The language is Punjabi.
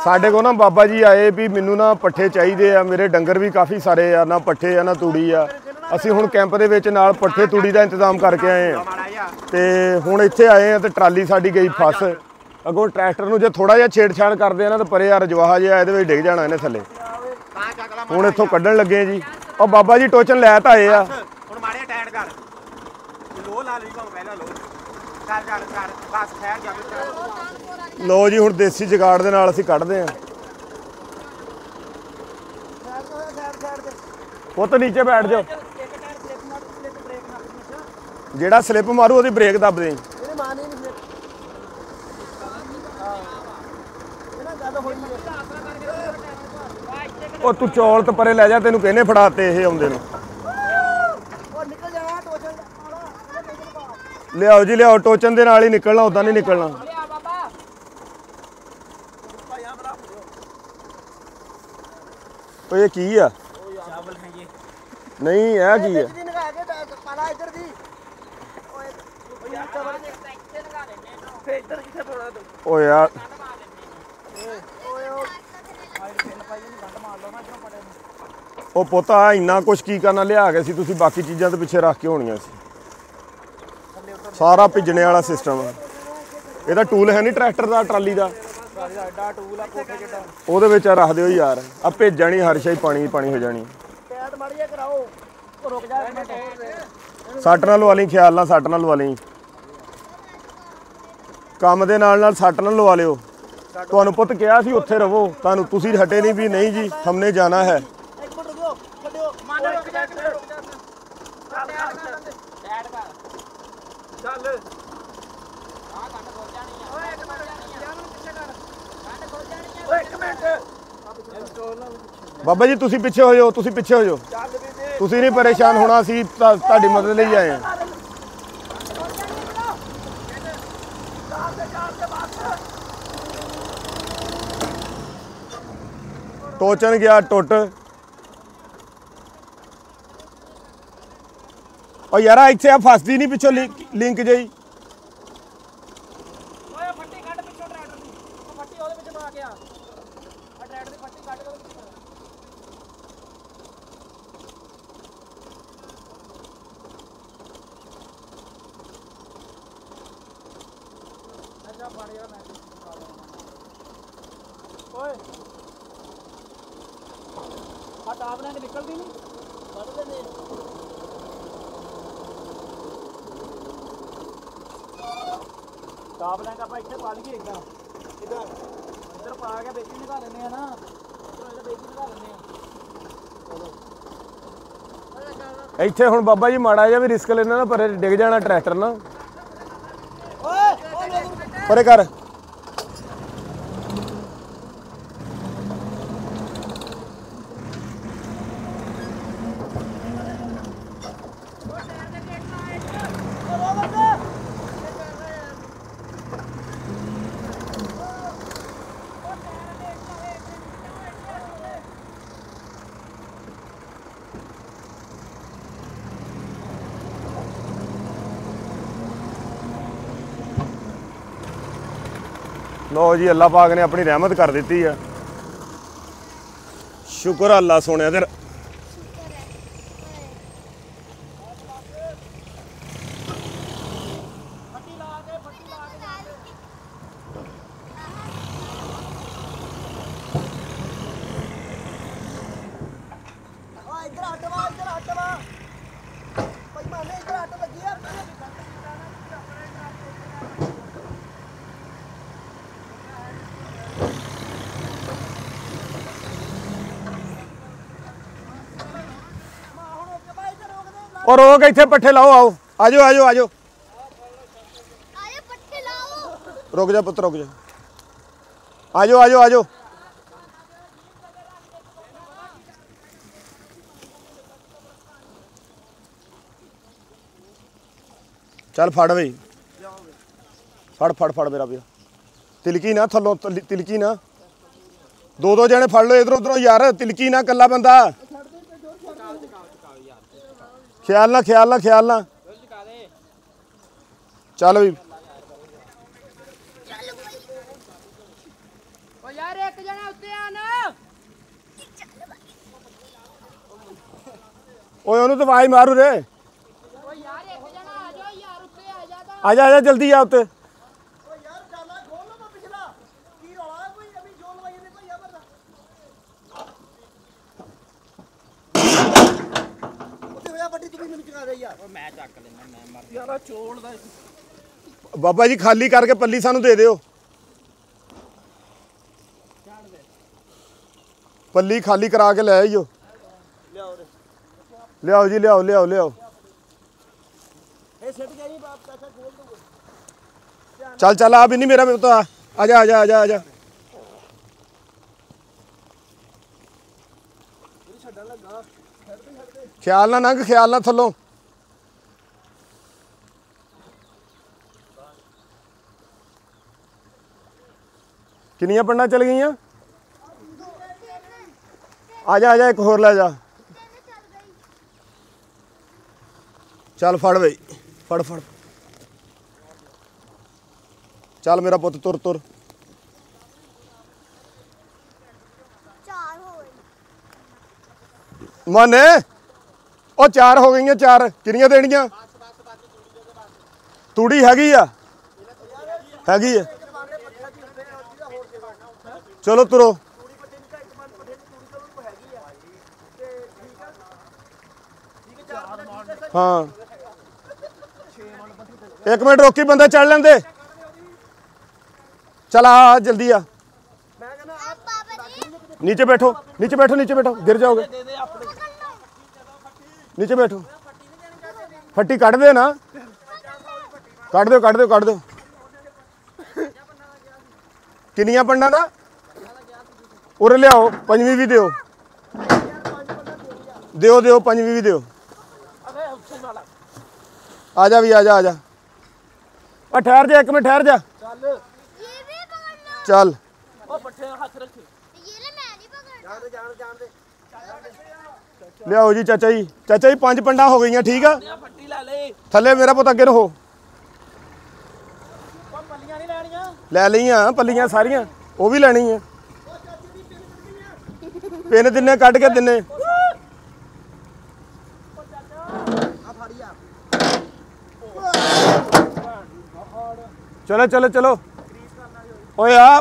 ਸਾਡੇ ਕੋਲ ਨਾ ਬਾਬਾ ਜੀ ਆਏ ਵੀ ਮੈਨੂੰ ਨਾ ਪੱਠੇ ਚਾਹੀਦੇ ਆ, ਮੇਰੇ ਡੰਗਰ ਵੀ ਕਾਫੀ ਸਾਰੇ ਆ, ਨਾ ਪੱਠੇ ਆ ਨਾ ਤੂੜੀ ਆ। ਅਸੀਂ ਹੁਣ ਕੈਂਪ ਦੇ ਵਿੱਚ ਨਾਲ ਪੱਠੇ ਤੂੜੀ ਦਾ ਇੰਤਜ਼ਾਮ ਕਰਕੇ ਆਏ ਆ ਤੇ ਹੁਣ ਇੱਥੇ ਆਏ ਆ ਤੇ ਟਰਾਲੀ ਸਾਡੀ ਗਈ ਫਸ। ਅੱਗੋਂ ਟਰੈਕਟਰ ਨੂੰ ਜੇ ਥੋੜਾ ਜਿਹਾ ਛੇੜਛਾੜ ਕਰਦੇ ਆ ਨਾ ਤਾਂ ਪਰੇ ਆ ਰਜਵਾਹਾ ਜਿਹਾ ਇਹਦੇ ਵਿੱਚ ਡਿੱਗ ਜਾਣਾ ਇਹਨੇ ਥੱਲੇ। ਹੁਣ ਇੱਥੋਂ ਕੱਢਣ ਲੱਗੇ ਜੀ। ਉਹ ਬਾਬਾ ਜੀ ਟੋਚਨ ਲੈ ਤਾਂ ਆਏ ਆ। ਹੁਣ ਮਾਰਿਆ ਟਾਈਟ ਕਰ ਲੋ ਲਾ ਲਈ ਪਹਿਲਾਂ ਲੋ ਕਰ ਬਸ ਖੈਰ ਜਾਵੇ। ਲੋ ਜੀ ਹੁਣ ਦੇਸੀ ਜਗਾੜ ਦੇ ਨਾਲ ਅਸੀਂ ਕੱਢਦੇ ਆ। ਪੁੱਤ ਨੀਚੇ ਬੈਠ ਜਾਓ। ਜਿਹੜਾ ਸਲਿੱਪ ਮਾਰੂ ਉਹਦੀ ਬ੍ਰੇਕ ਦੱਬ ਦੇ। ਉਹ ਤੂੰ ਚੌਲ ਤੇ ਪਰੇ ਲੈ ਜਾ, ਤੈਨੂੰ ਕਿਹਨੇ ਫੜਾਤੇ ਇਹ ਆਉਂਦੇ ਨੂੰ। ਲਿਆਓ ਜੀ ਲਿਆਓ, ਟੋਚਨ ਦੇ ਨਾਲ ਹੀ ਨਿਕਲਣਾ, ਉਦਾਂ ਨਹੀਂ ਨਿਕਲਣਾ। ਉਹ ਇਹ ਕੀ ਆ? ਨਹੀਂ ਇਹ ਕੀ ਆ? ਓ ਯਾਰ ਉਹ ਪੁੱਤਾ ਇੰਨਾ ਕੁਛ ਕੀ ਕਰਨਾ ਲਿਆ ਕੇ ਸੀ ਤੁਸੀਂ, ਬਾਕੀ ਚੀਜ਼ਾਂ ਤੇ ਪਿੱਛੇ ਰੱਖ ਕੇ ਹੋਣੀਆਂ ਸੀ। ਸਾਰਾ ਭਿੱਜਣੇ ਵਾਲਾ ਸਿਸਟਮ। ਇਹਦਾ ਟੂਲ ਹੈ ਨਹੀਂ ਟਰੈਕਟਰ ਦਾ, ਟਰਾਲੀ ਦਾ, ਉਹਦੇ ਵਿੱਚ ਰੱਖ ਦਿਓ ਯਾਰ। ਆ ਭੇਜ ਜਾਣੀ ਹਰ ਸ਼ਾਈ, ਪਾਣੀ ਪਾਣੀ ਹੋ ਜਾਣੀ। ਸੱਟ ਨਾਲ ਲਵਾ ਲਈ, ਖਿਆਲ ਨਾਲ ਸੱਟ ਨਾਲ ਲਵਾ ਲਈ। ਕੰਮ ਦੇ ਨਾਲ ਸੱਟ ਨਾਲ ਲਵਾ ਲਿਓ। ਤੁਹਾਨੂੰ ਪੁੱਤ ਕਿਹਾ ਸੀ ਉੱਥੇ ਰਵੋ, ਤੁਹਾਨੂੰ ਤੁਸੀਂ ਹਟੇ ਨਹੀਂ ਵੀ ਨਹੀਂ ਜੀ ਹਮਨੇ ਜਾਣਾ ਹੈ। ਬਾਬਾ ਜੀ ਤੁਸੀਂ ਪਿੱਛੇ ਹੋ ਜਾਓ, ਤੁਸੀਂ ਪਿੱਛੇ ਹੋ ਜਾਓ। ਤੁਸੀਂ ਨਹੀਂ ਪਰੇਸ਼ਾਨ ਹੋਣਾ, ਅਸੀਂ ਤੁਹਾਡੀ ਮਦਦ ਲਈ ਆਏ ਹਾਂ। ਟੋਚਨ ਗਿਆ ਟੁੱਟ। ਉਹ ਯਾਰਾ ਇੱਥੇ ਆ ਫਸਦੀ ਨਹੀਂ ਪਿੱਛੋਂ ਲਿੰਕ ਜਿਹੀ। ਨਿਕਲਦੀ ਨਹੀਂ ਟਾਪ ਲੈਂਕ ਆਪਾਂ ਇੱਥੇ ਪਾ ਲਈਏ। ਇੱਧਰ ਪਾ ਕੇ ਵਿੱਚ ਨਿਕਾ ਲੈਂਦੇ ਆ ਨਾ, ਇੱਧਰ ਵਿੱਚ ਨਿਕਾ ਲੈਂਦੇ ਆ। ਇੱਥੇ ਹੁਣ ਬਾਬਾ ਜੀ ਮਾੜਾ ਜਿਹਾ ਵੀ ਰਿਸਕ ਲੈਣਾ ਨਾ, ਪਰੇ ਡਿੱਗ ਜਾਣਾ ਟਰੈਕਟਰ ਨਾ। ਪਰੇ ਕਰ। ਲੋ ਜੀ ਅੱਲਾ ਪਾਕ ਨੇ ਆਪਣੀ ਰਹਿਮਤ ਕਰ ਦਿੱਤੀ ਆ। ਸ਼ੁਕਰ ਅੱਲਾ ਸੋਹਣਿਆ ਤੇ। और रोक इतने पट्ठे लाओ, आओ आजो आजो आजो रुक जा पुत्र रुक जा, आजो आजो आजो। चल फड़ बई, फड़ फड़ फड़ मेरा भैया, तिलकी ना थलों, तिलकी ना। दो दो जने फड़ लो इधर उधरों यार, तिलकी ना कला बंदा। ख्याल ना ख्याल ना ख्याल ना। चल भी यार एक जना उत्ते आना ओए ਉਹਨੂੰ ਤਾਂ ਆਵਾਜ਼ ਮਾਰੂ रे ओ यार एक जना आ जाओ यार उत्ते आ जाता आजा आजा जल्दी आ उत्ते ओ यार डाला खोल लो पिछला की रोला कोई अभी जो लवाई ने भैया बता ਉੱਤੇ ਹੋਇਆ ਬੱਟੀ ਤੂੰ ਵੀ ਮੈਨੂੰ ਚਗਾ ਦੇ ਯਾਰ ਓ ਮੈਂ ਚੱਕ ਲੈਣਾ ਮੈਂ ਮਰ ਯਾਰ ਚੋਲ ਦਾ ਬਾਬਾ ਜੀ ਖਾਲੀ ਕਰਕੇ ਪੱਲੀ ਸਾਨੂੰ ਦੇ ਦਿਓ ਪੱਲੀ ਖਾਲੀ ਕਰਾ ਕੇ ਲੈ ਆਈਓ ਲਿਆਓ ਰੇ ਲਿਆਓ ਜੀ ਲਿਆਓ ਲਿਆਓ ਲਿਆਓ ਇਹ ਸਿੱਟ ਜਾਈ ਬਾਪ ਪੈਸਾ ਖੋਲ ਦੂਗਾ ਚੱਲ ਚੱਲ ਆ ਵੀ ਨਹੀਂ ਮੇਰਾ ਤਾਂ ਆ ਜਾ ਆ ਜਾ ਆ ਜਾ ਆ ਜਾ ਛੱਡਣ ਲੱਗਾ ਖਿਆਲ ਨਾ ਨੰਗ ਖਿਆਲ ਨਾ ਥੱਲੋਂ ਕਿੰਨੀਆਂ ਪੰਡਾਂ ਚਲ ਗਈਆਂ ਆ ਜਾ ਇੱਕ ਹੋਰ ਲੈ ਜਾ ਚੱਲ ਫੜ ਬਈ ਫੜ ਫੜ ਚੱਲ ਮੇਰਾ ਪੁੱਤ ਤੁਰ ਤੁਰ ਮਾਨੇ ਉਹ 4 ਹੋ ਗਈਆਂ 4 ਕਿੰਨੀਆਂ ਦੇਣੀਆਂ ਤੂੜੀ ਹੈਗੀ ਆ ਚਲੋ ਤੁਰੋ ਹਾਂ 1 ਮਿੰਟ ਰੋਕੀ ਬੰਦਾ ਚੜ ਲੈਂਦੇ चल आ जल्दी आ नीचे बैठो नीचे बैठो नीचे बैठो गिर जाओगे नीचे बैठो फट्टी कट दे ना कट दो कट दो कट दो किनिया पंडा ना उरे लियाओ पंजवी भी दियो दियो दियो पंजवी भी दियो आजा भी आजा आजा ठहर जा 1 मिनट ठहर जा चल लियाओ जी चाचा जी 5 पंडा हो गई ठीक है थले मेरा पुत अगे रहो ले लिया पलियां सारियां वो भी लेनी है पिन दिने कट के दिने चलो चलो चलो ओए आ